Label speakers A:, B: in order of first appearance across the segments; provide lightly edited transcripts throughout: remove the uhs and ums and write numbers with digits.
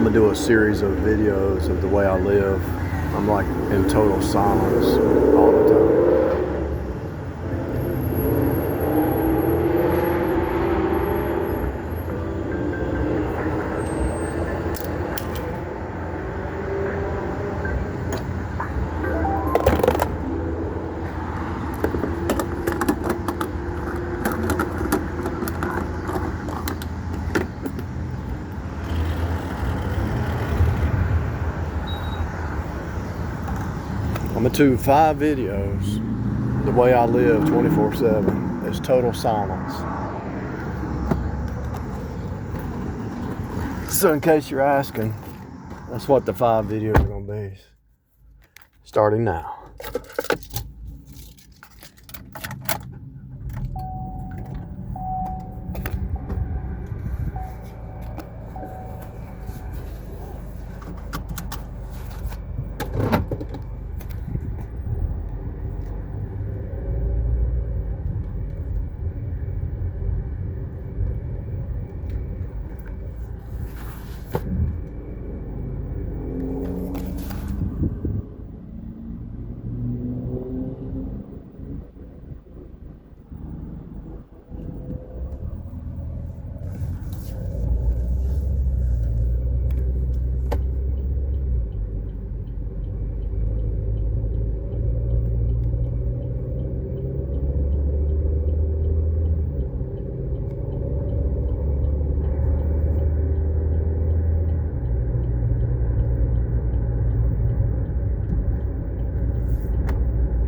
A: gonna do a series of videos of the way I live. I'm like in total silence all the time. I'm gonna do 5 videos, the way I live 24/7. It's total silence. So in case you're asking, that's what the 5 videos are gonna be. Starting now.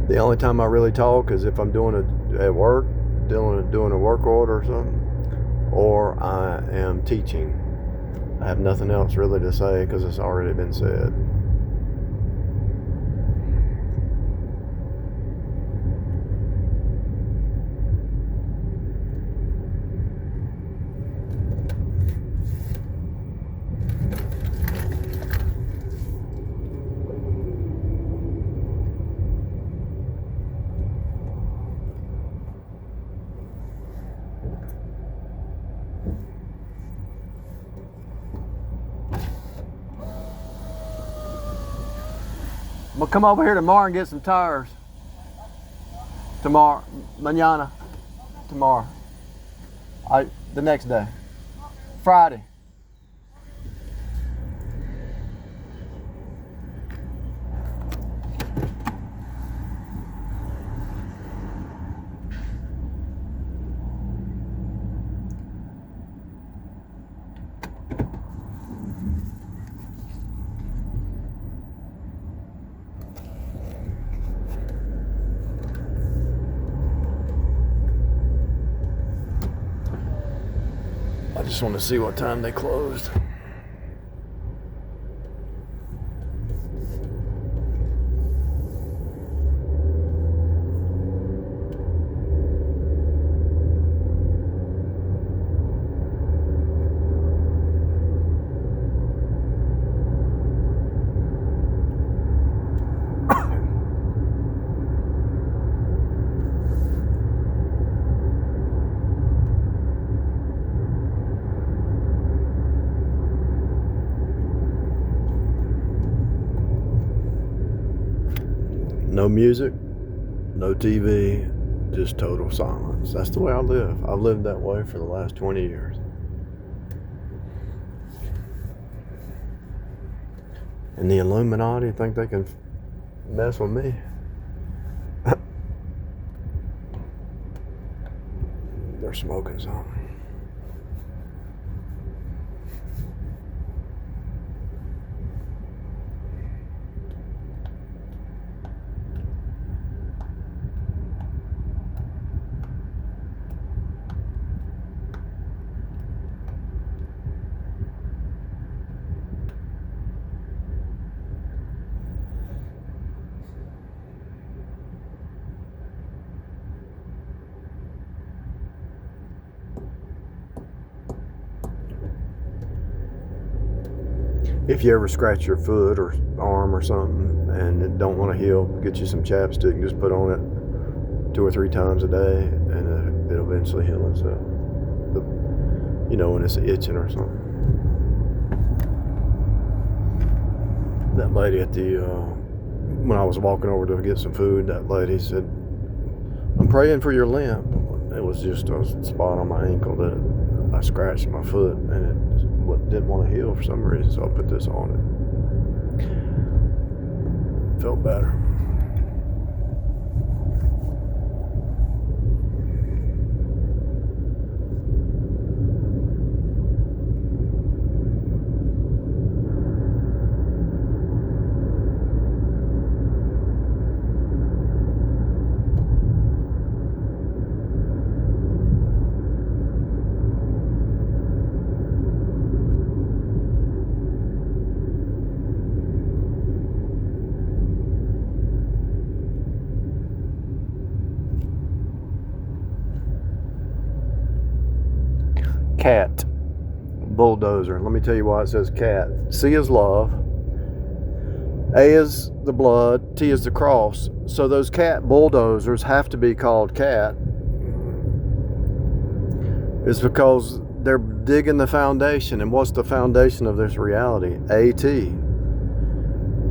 A: The only time I really talk is if I'm doing it at work, doing a work order or something, or I am teaching. I have nothing else really to say because it's already been said. I'm gonna come over here tomorrow and get some tires. Tomorrow, mañana, tomorrow. The next day, Friday. I just want to see what time they closed. No music, no TV, just total silence. That's the way I live. I've lived that way for the last 20 years. And the Illuminati think they can mess with me. They're smoking something. If you ever scratch your foot or arm or something and it don't want to heal, get you some chapstick and just put on it 2 or 3 times a day, and it'll eventually heal itself. When it's itching or something. that lady at the, when I was walking over to get some food, that lady said, I'm praying for your limp. It was just a spot on my ankle that I scratched my foot, and it didn't want to heal for some reason, so I put this on it. Felt better. Cat, bulldozer. Let me tell you why it says cat. C is love, A is the blood, T is the cross. So those cat bulldozers have to be called cat. It's because they're digging the foundation. And what's the foundation of this reality? A-T,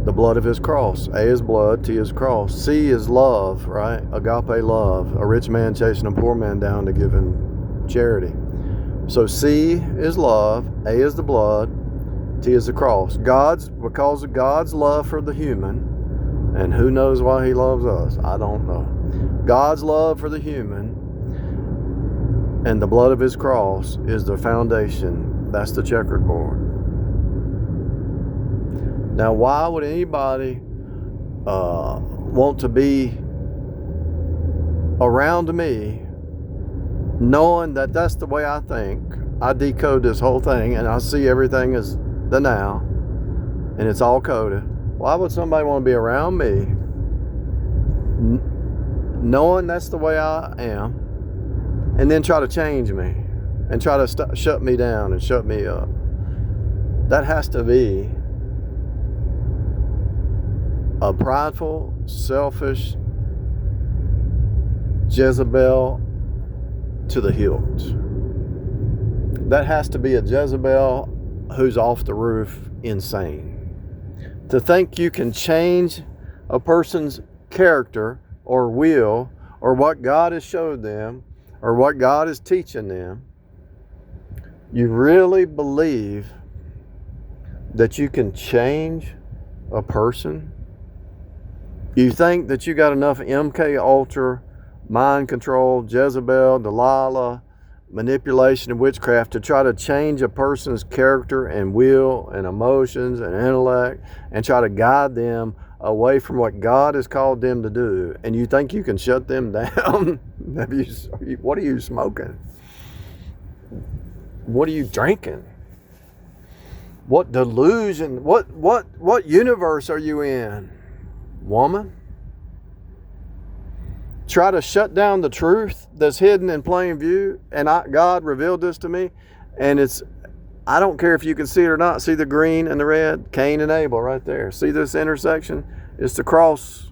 A: the blood of his cross. A is blood, T is cross. C is love, right? Agape love. A rich man chasing a poor man down to give him charity. So C is love, A is the blood, T is the cross. Because of God's love for the human, and who knows why he loves us? I don't know. God's love for the human and the blood of his cross is the foundation. That's the checkered board. Now, why would anybody want to be around me knowing that that's the way I think? I decode this whole thing and I see everything as the now, and it's all coded. Why would somebody want to be around me knowing that's the way I am, and then try to change me and try to shut me down and shut me up? That has to be a prideful, selfish Jezebel to the hilt. That has to be a Jezebel who's off the roof insane. To think you can change a person's character or will or what God has showed them or what God is teaching them, you really believe that you can change a person? You think that you got enough MK Ultra, mind control, Jezebel, Delilah, manipulation and witchcraft to try to change a person's character and will and emotions and intellect and try to guide them away from what God has called them to do, and you think you can shut them down? What are you smoking? What are you drinking? What delusion? What universe are you in, woman? Try to shut down the truth that's hidden in plain view, and God revealed this to me, and I don't care if you can see it or not. See the green and the red? Cain and Abel right there. See this intersection? It's the cross.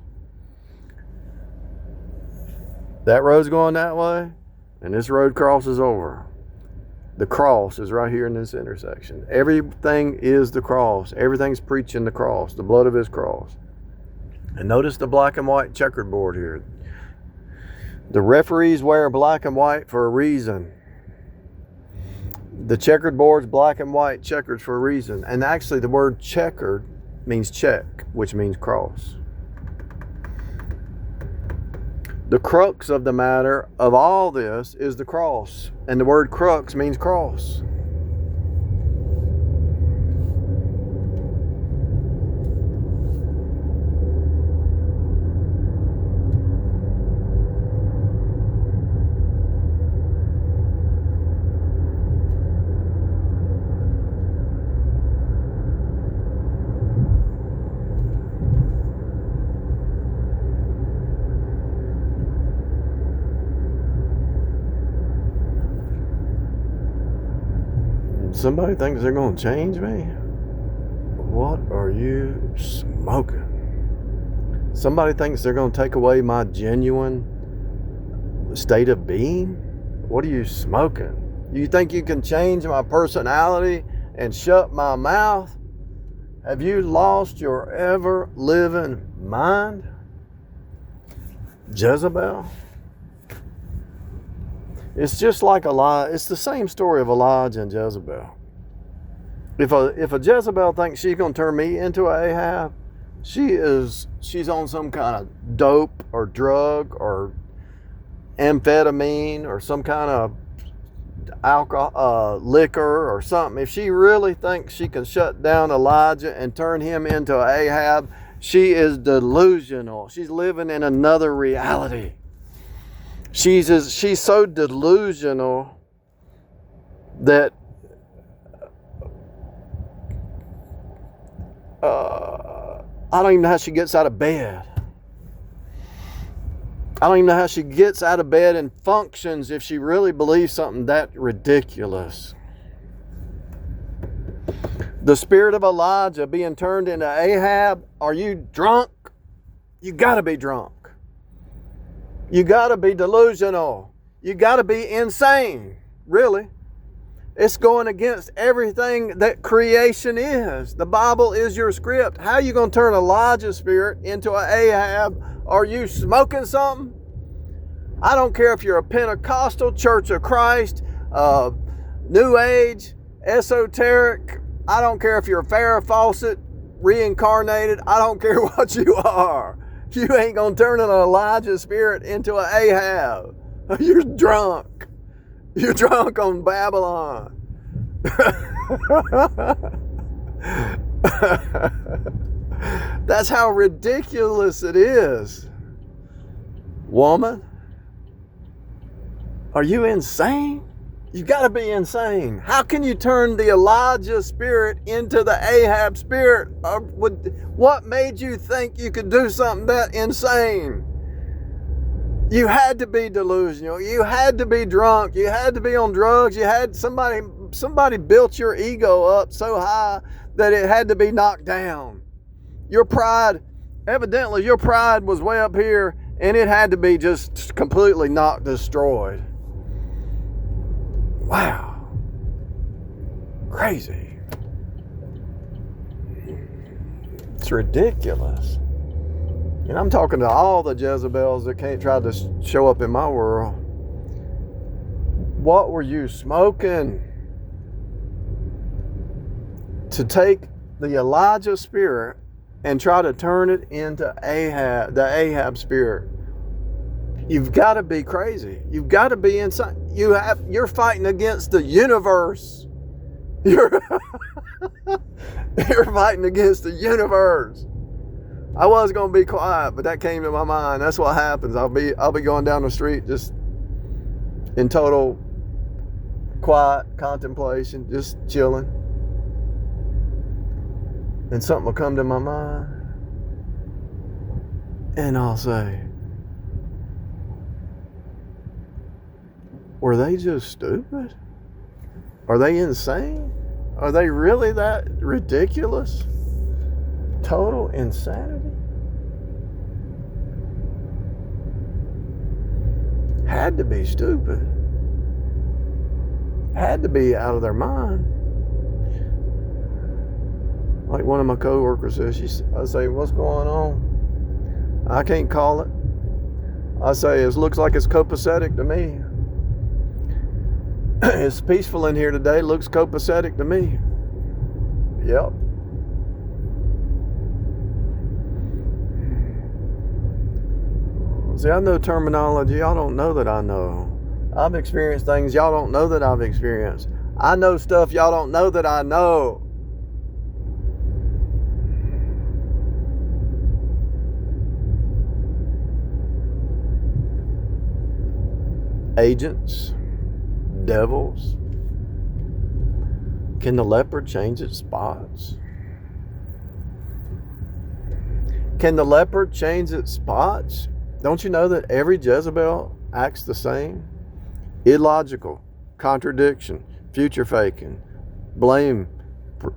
A: That road's going that way, and this road crosses over. The cross is right here in this intersection. Everything is the cross. Everything's preaching the cross, the blood of his cross. And notice the black and white checkered board here. The referees wear black and white for a reason. The checkered board's black and white, checkered for a reason. And actually the word checkered means check, which means cross. The crux of the matter of all this is the cross. And the word crux means cross. Somebody thinks they're going to change me? What are you smoking? Somebody thinks they're going to take away my genuine state of being? What are you smoking? You think you can change my personality and shut my mouth? Have you lost your ever-living mind? Jezebel? It's just like it's the same story of Elijah and Jezebel. If a Jezebel thinks she's going to turn me into an Ahab, she's on some kind of dope or drug or amphetamine or some kind of alcohol, liquor or something. If she really thinks she can shut down Elijah and turn him into an Ahab, she is delusional. She's living in another reality. She's so delusional that I don't even know how she gets out of bed. I don't even know how she gets out of bed and functions if she really believes something that ridiculous. The spirit of Elijah being turned into Ahab. Are you drunk? You got to be drunk. You got to be delusional. You got to be insane. Really. It's going against everything that creation is. The Bible is your script. How are you going to turn Elijah's spirit into an Ahab? Are you smoking something? I don't care if you're a Pentecostal, Church of Christ, New Age, esoteric. I don't care if you're a Farrah Fawcett, reincarnated. I don't care what you are. You ain't going to turn an Elijah spirit into an Ahab. You're drunk. You're drunk on Babylon. That's how ridiculous it is. Woman, are you insane? You got to be insane. How can you turn the Elijah spirit into the Ahab spirit? What made you think you could do something that insane? You had to be delusional. You had to be drunk. You had to be on drugs. You had somebody built your ego up so high that it had to be knocked down. Your pride, evidently your pride was way up here and it had to be just completely destroyed. Wow. Crazy. It's ridiculous. And I'm talking to all the Jezebels that can't try to show up in my world. What were you smoking? To take the Elijah spirit and try to turn it into Ahab, the Ahab spirit. You've got to be crazy. You've got to be insane. You're fighting against the universe. You're fighting against the universe. I was going to be quiet, but that came to my mind. That's what happens. I'll be going down the street just in total quiet contemplation, just chilling. And something will come to my mind. And I'll say, were they just stupid? Are they insane? Are they really that ridiculous? Total insanity? Had to be stupid. Had to be out of their mind. Like one of my coworkers says, I say, what's going on? I can't call it. I say, it looks like it's copacetic to me. It's peaceful in here today. Looks copacetic to me. Yep. See, I know terminology y'all don't know that I know. I've experienced things y'all don't know that I've experienced. I know stuff y'all don't know that I know. Agents, devils. Can the leopard change its spots? Can the leopard change its spots? Don't you know that every Jezebel acts the same? Illogical, contradiction, future faking, blame,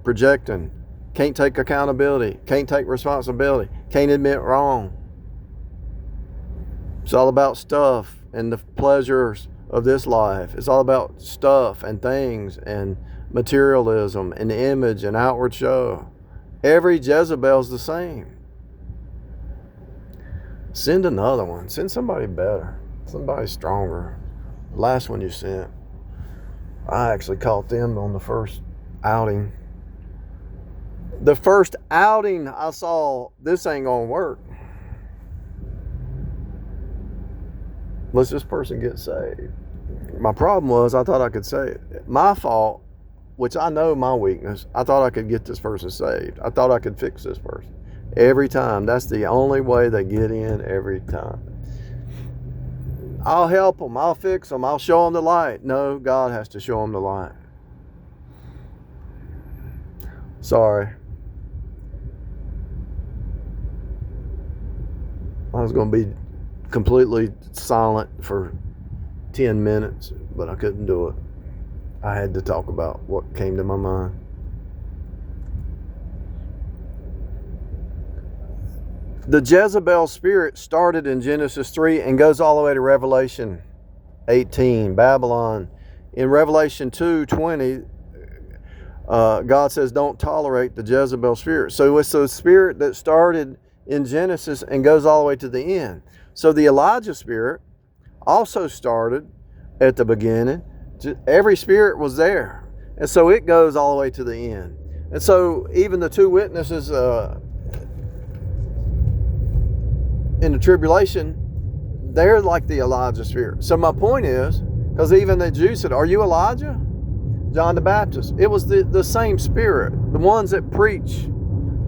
A: projecting, can't take accountability, can't take responsibility, can't admit wrong. It's all about stuff and the pleasures of this life. It's all about stuff and things and materialism and image and outward show. Every Jezebel's the same. Send another one. Send somebody better. Somebody stronger. The last one you sent, I actually caught them on the first outing. The first outing I saw, this ain't gonna work. Let's this person get saved. My problem was I thought I could save it. My fault, which I know my weakness, I thought I could get this person saved. I thought I could fix this person. Every time. That's the only way they get in every time. I'll help them. I'll fix them. I'll show them the light. No, God has to show them the light. Sorry. I was going to be completely silent for 10 minutes, but I couldn't do it. I had to talk about what came to my mind. The Jezebel spirit started in Genesis 3 and goes all the way to Revelation 18, Babylon. In Revelation 2:20, God says, don't tolerate the Jezebel spirit. So it's the spirit that started in Genesis and goes all the way to the end. So the Elijah spirit also started at the beginning. Every spirit was there. And so it goes all the way to the end. And so even the two witnesses in the tribulation, they're like the Elijah spirit. So my point is, because even the Jews said, are you Elijah? John the Baptist. It was the same spirit. The ones that preach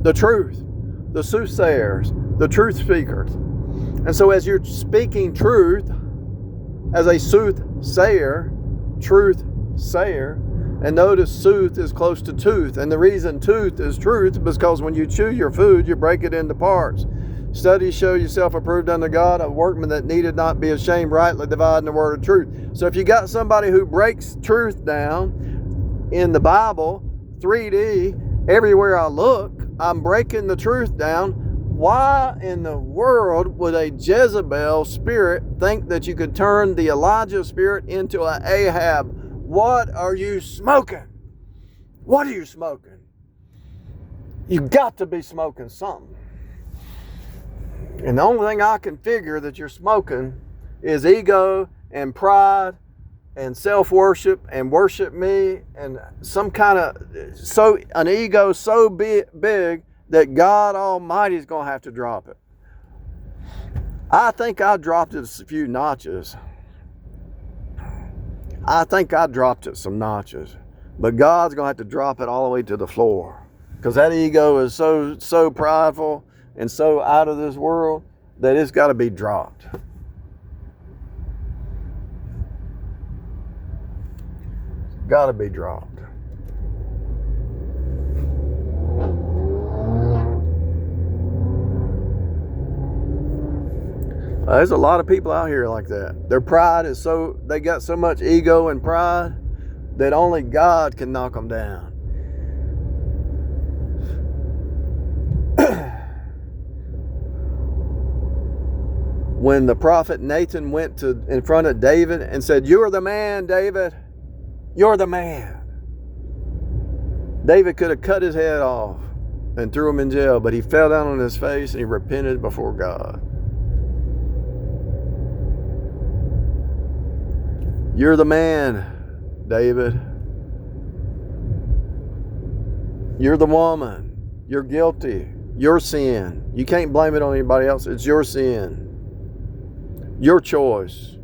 A: the truth. The soothsayers. The truth speakers. And so as you're speaking truth, as a soothsayer, truth sayer, and notice sooth is close to tooth. And the reason tooth is truth is because when you chew your food, you break it into parts. Studies show yourself approved unto God, a workman that needed not be ashamed, rightly dividing the word of truth. So if you got somebody who breaks truth down in the Bible, 3D, everywhere I look, I'm breaking the truth down. Why in the world would a Jezebel spirit think that you could turn the Elijah spirit into an Ahab? What are you smoking? What are you smoking? You got to be smoking something. And the only thing I can figure that you're smoking is ego and pride and self-worship and worship me and some kind of, an ego so big that God Almighty is going to have to drop it. I think I dropped it a few notches. I think I dropped it some notches. But God's going to have to drop it all the way to the floor. Because that ego is so prideful and so out of this world that it's got to be dropped. It's got to be dropped. There's a lot of people out here like that. Their pride is they got so much ego and pride that only God can knock them down. When the prophet Nathan went in front of David and said, "You're the man, David. You're the man." David could have cut his head off and threw him in jail, but he fell down on his face and he repented before God. You're the man, David. You're the woman. You're guilty. Your sin. You can't blame it on anybody else. It's your sin. Your choice.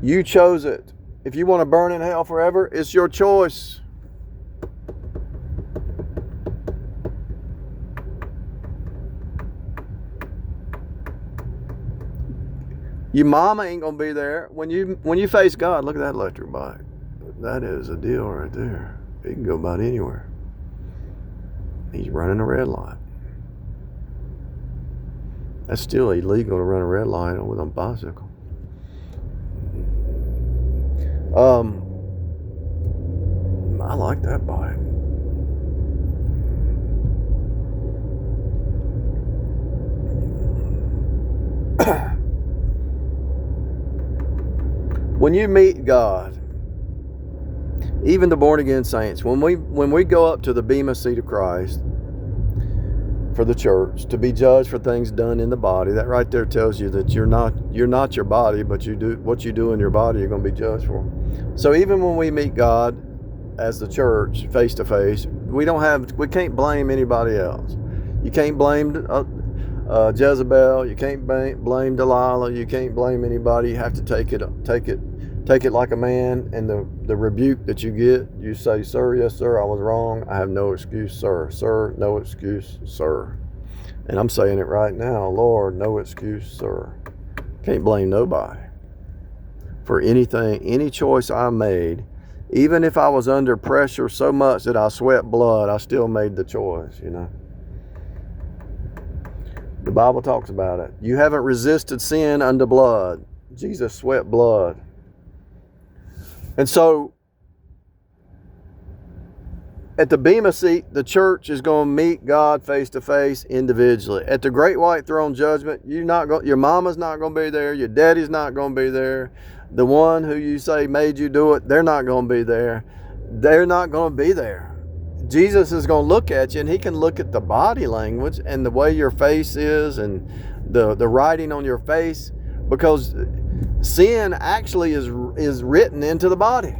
A: You chose it. If you want to burn in hell forever, it's your choice. Your mama ain't gonna be there when you face God. Look at that electric bike. That is a deal right there. He can go about anywhere. He's running a red light. That's still illegal to run a red light with a bicycle. I like that bike. When you meet God, Even the born again saints, when we go up to the bema seat of Christ for the church to be judged for things done in the body, that right there tells you that you're not your body, but you do what you do in your body, you're going to be judged for. So even when we meet God as the church face to face, we can't blame anybody else. You can't blame Jezebel. You can't blame Delilah. You can't blame anybody. You have to take it like a man, and the rebuke that you get, you say, sir, yes, sir, I was wrong. I have no excuse, sir. Sir, no excuse, sir. And I'm saying it right now, Lord, no excuse, sir. Can't blame nobody for anything, any choice I made. Even if I was under pressure so much that I sweat blood, I still made the choice, The Bible talks about it. You haven't resisted sin unto blood. Jesus sweat blood. And so, at the bema seat, the church is going to meet God face to face individually. At the great white throne judgment, your mama's not going to be there. Your daddy's not going to be there. The one who you say made you do it, they're not going to be there. They're not going to be there. Jesus is going to look at you, and he can look at the body language and the way your face is and the writing on your face, because sin actually is written into the body.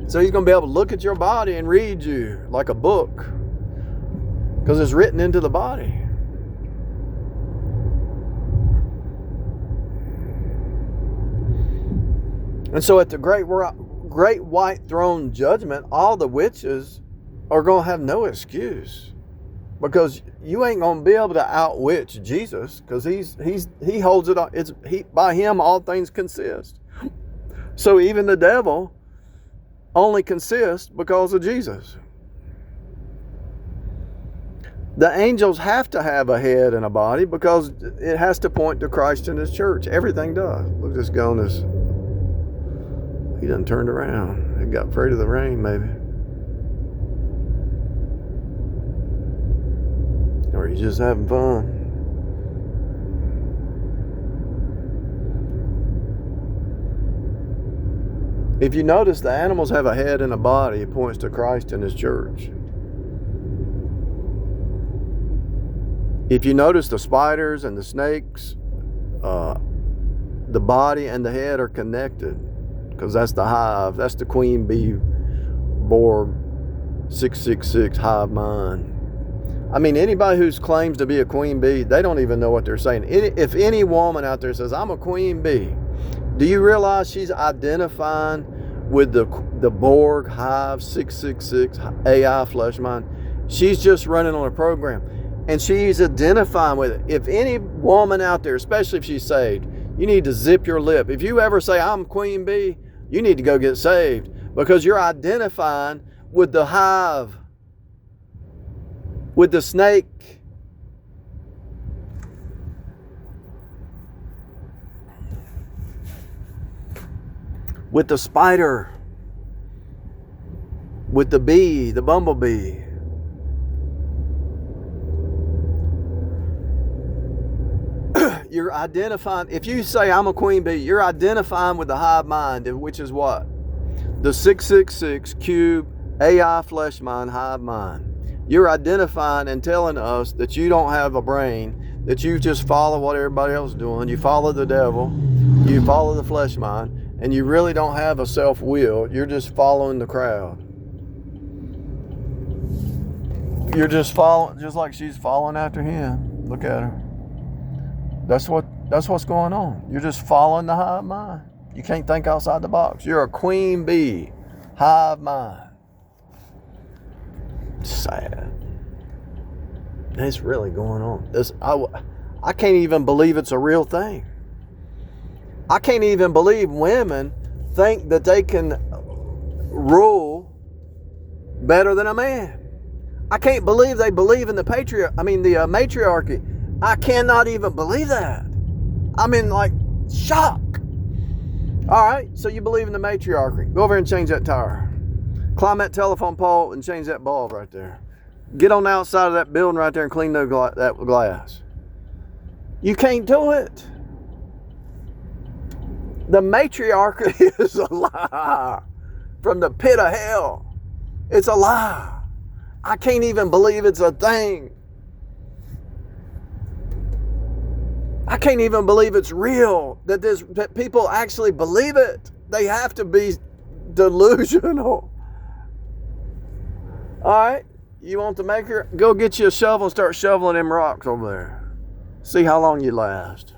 A: So he's going to be able to look at your body and read you like a book, because it's written into the body. And so at the great white throne judgment, all the witches are going to have no excuse, because you ain't going to be able to outwitch Jesus, because he holds it all. By him all things consist. So even the devil only consists because of Jesus. The angels have to have a head and a body, because it has to point to Christ and his church. Everything does. Look at this guy on this. He done turned around. He got afraid of the rain, maybe. Or he's just having fun. If you notice, the animals have a head and a body. It points to Christ and his church. If you notice, the spiders and the snakes, the body and the head are connected, because that's the hive. That's the queen bee Borg 666 hive mind. I mean, anybody who claims to be a queen bee, they don't even know what they're saying. If any woman out there says, I'm a queen bee, do you realize she's identifying with the Borg hive 666 AI flesh mind? She's just running on a program, and she's identifying with it. If any woman out there, especially if she's saved, you need to zip your lip. If you ever say, I'm queen bee, you need to go get saved, because you're identifying with the hive, with the snake. With the spider. With the bee, the bumblebee. You're identifying, if you say I'm a queen bee, you're identifying with the hive mind, which is what? The 666 cube AI flesh mind, hive mind. You're identifying and telling us that you don't have a brain, that you just follow what everybody else is doing. You follow the devil, you follow the flesh mind, and you really don't have a self-will. You're just following the crowd. You're just following, just like she's following after him. Look at her. That's what's going on. You're just following the hive mind. You can't think outside the box. You're a queen bee, hive mind. Sad. It's really going on. I can't even believe it's a real thing. I can't even believe women think that they can rule better than a man. I can't believe they believe in the matriarchy. I cannot even believe that. I'm in shock. All right, so you believe in the matriarchy. Go over and change that tire. Climb that telephone pole and change that bulb right there. Get on the outside of that building right there and clean that glass. You can't do it. The matriarchy is a lie. from the pit of hell. It's a lie. I can't even believe it's a thing. I can't even believe it's real, that people actually believe it. They have to be delusional. All right, you want the maker? Go get you a shovel and start shoveling them rocks over there. See how long you last.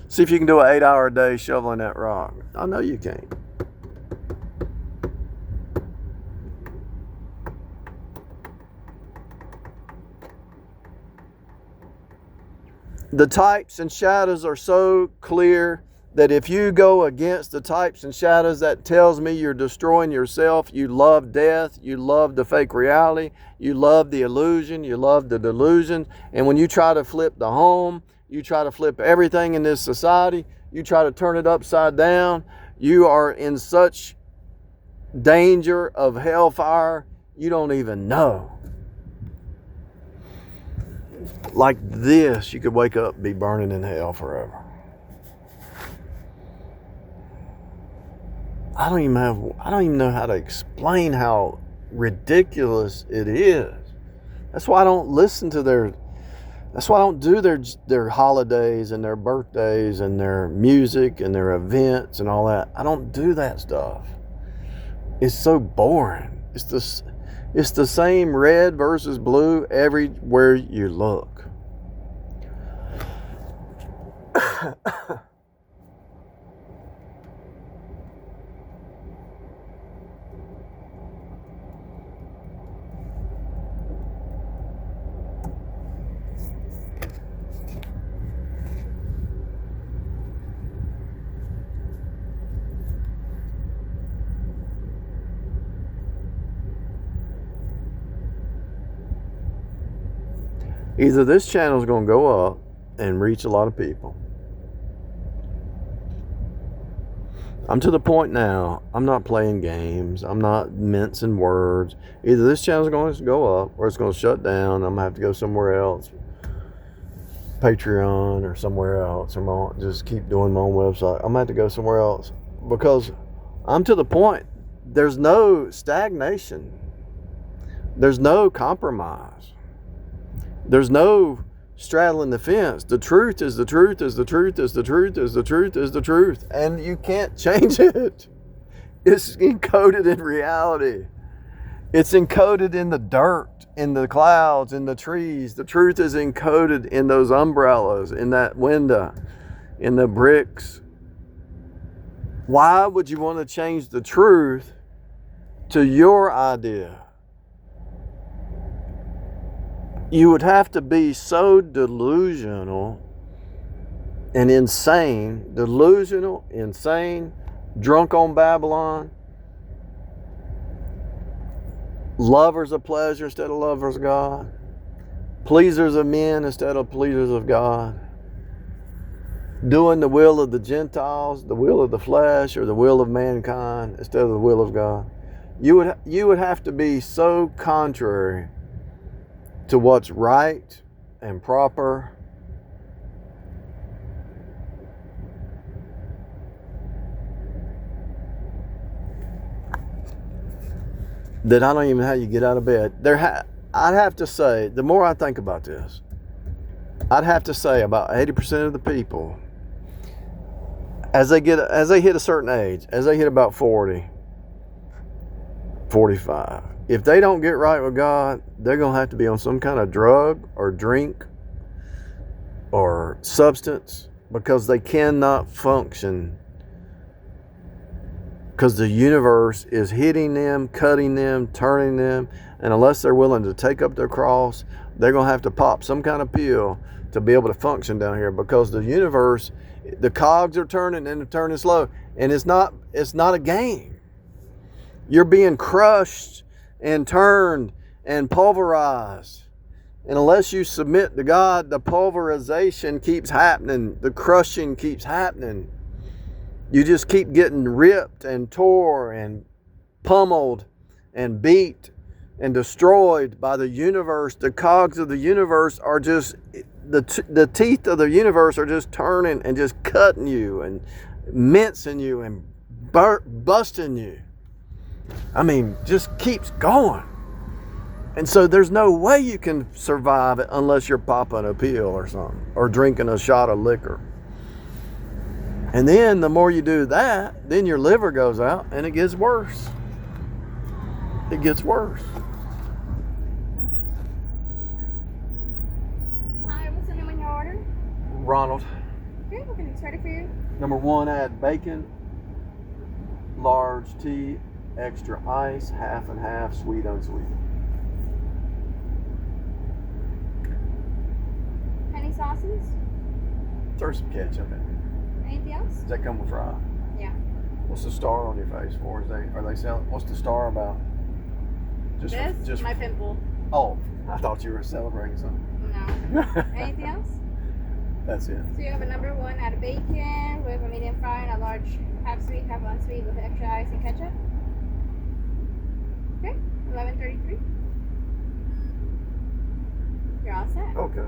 A: See if you can do an 8-hour day shoveling that rock. I know you can't. The types and shadows are so clear that if you go against the types and shadows, that tells me you're destroying yourself. You love death. You love the fake reality. You love the illusion. You love the delusion. And when you try to flip the home, you try to flip everything in this society, you try to turn it upside down, you are in such danger of hellfire you don't even know. Like this, you could wake up and be burning in hell forever. I don't even know how to explain how ridiculous it is. That's why I don't listen to that's why I don't do their holidays and their birthdays and their music and their events and all that. I don't do that stuff. It's so boring. It's the same red versus blue everywhere you look. Either this channel is going to go up and reach a lot of people. I'm to the point now, I'm not playing games. I'm not mincing words. Either this channel is going to go up or it's going to shut down. I'm going to have to go somewhere else. Patreon or somewhere else. Or just keep doing my own website. I'm going to have to go somewhere else because I'm to the point. There's no stagnation. There's no compromise. There's no straddling the fence. The truth is the truth is the truth is the truth is the truth is the truth. And you can't change it. It's encoded in reality. It's encoded in the dirt, in the clouds, in the trees. The truth is encoded in those umbrellas, in that window, in the bricks. Why would you want to change the truth to your idea? You would have to be so delusional and insane, drunk on Babylon, lovers of pleasure instead of lovers of God, pleasers of men instead of pleasers of God, doing the will of the Gentiles, the will of the flesh, or the will of mankind instead of the will of God. You would have to be so contrary to what's right and proper. That I don't even know how you get out of bed. I'd have to say, the more I think about this, I'd have to say about 80% of the people, as they hit a certain age, as they hit about 40, 45, if they don't get right with God, they're going to have to be on some kind of drug or drink or substance because they cannot function, because the universe is hitting them, cutting them, turning them, and unless they're willing to take up their cross, they're going to have to pop some kind of pill to be able to function down here, because the universe, the cogs are turning and they're turning slow, and it's not a game. You're being crushed and turned and pulverized. And unless you submit to God, the pulverization keeps happening. The crushing keeps happening. You just keep getting ripped and tore and pummeled and beat and destroyed by the universe. The cogs of the universe are just, the teeth of the universe are just turning and just cutting you and mincing you and busting you. I mean, just keeps going. And so there's no way you can survive it unless you're popping a pill or something, or drinking a shot of liquor. And then the more you do that, then your liver goes out and it gets worse. It gets worse.
B: Hi, what's the name on your order?
A: Ronald.
B: Okay, we're going to get ready for you.
A: Number 1, add bacon, large tea, extra ice, half and half, sweet, unsweet.
B: Any sauces?
A: Throw some ketchup in.
B: Anything else?
A: Does that come with fries?
B: Yeah.
A: What's the star on your face for? Are they selling? What's the star about?
B: Just my pimple.
A: Oh, I thought you were celebrating something.
B: No. Anything else?
A: That's it.
B: So you have a number 1, add a bacon with a medium fry and a large half sweet, half unsweet with extra ice and ketchup. Okay, 11:33. You're all set.
A: Okay.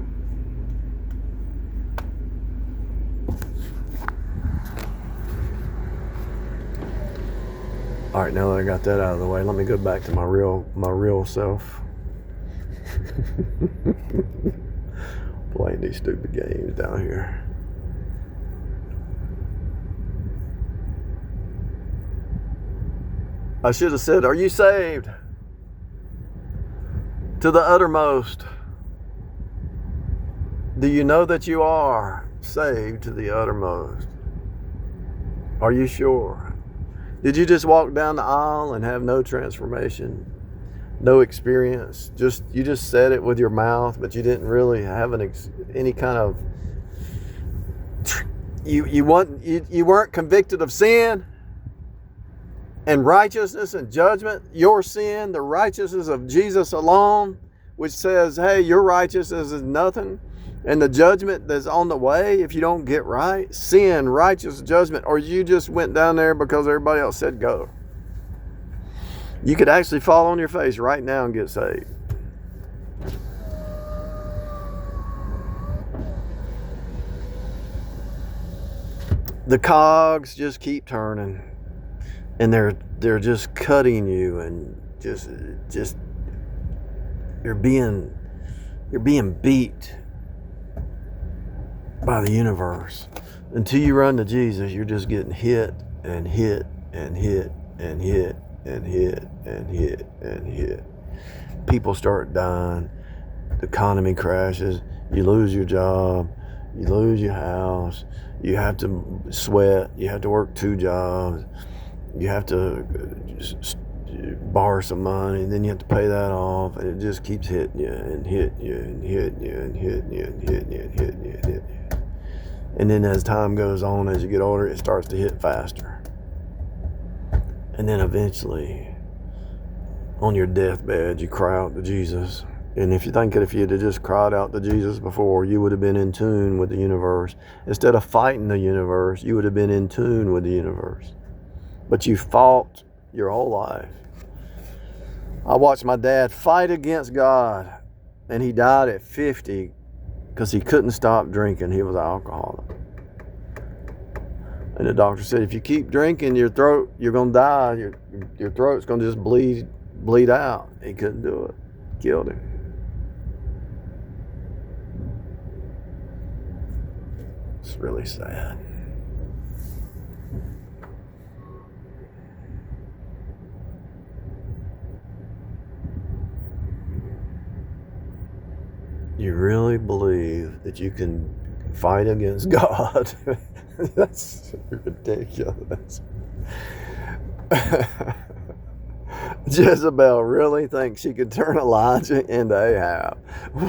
A: All right, now that I got that out of the way, let me go back to my real self. Playing these stupid games down here. I should have said, are you saved? To the uttermost. Do you know that you are saved to the uttermost? Are you sure? Did you just walk down the aisle and have no transformation, no experience? You just said it with your mouth, but you didn't really have any kind of. You weren't convicted of sin and righteousness and judgment. Your sin, the righteousness of Jesus alone, which says, hey, your righteousness is nothing. And the judgment that's on the way if you don't get right, sin, righteous judgment, or you just went down there because everybody else said go. You could actually fall on your face right now and get saved. The cogs just keep turning, and they're just cutting you, and just you're being beat by the universe. Until you run to Jesus, you're just getting hit and hit and hit and hit and hit and hit and hit. People start dying. The economy crashes. You lose your job. You lose your house. You have to sweat. You have to work 2 jobs. You have to borrow some money, and then you have to pay that off, and it just keeps hitting you and hitting you and hitting you and hitting you and hitting you and hitting you and hitting you. And then as time goes on, as you get older, it starts to hit faster. And then eventually, on your deathbed, you cry out to Jesus. And if you think that if you'd have just cried out to Jesus before, you would have been in tune with the universe. Instead of fighting the universe, you would have been in tune with the universe. But you fought your whole life. I watched my dad fight against God, and he died at 50 because he couldn't stop drinking. He was an alcoholic. And the doctor said, if you keep drinking, you're going to die. Your throat's going to just bleed out. He couldn't do it. Killed him. It's really sad. You really believe that you can fight against God? That's ridiculous. Jezebel really thinks she could turn Elijah into Ahab.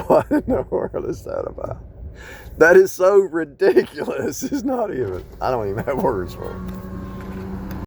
A: What in the world is that about? That is so ridiculous. It's not even, I don't even have words for it.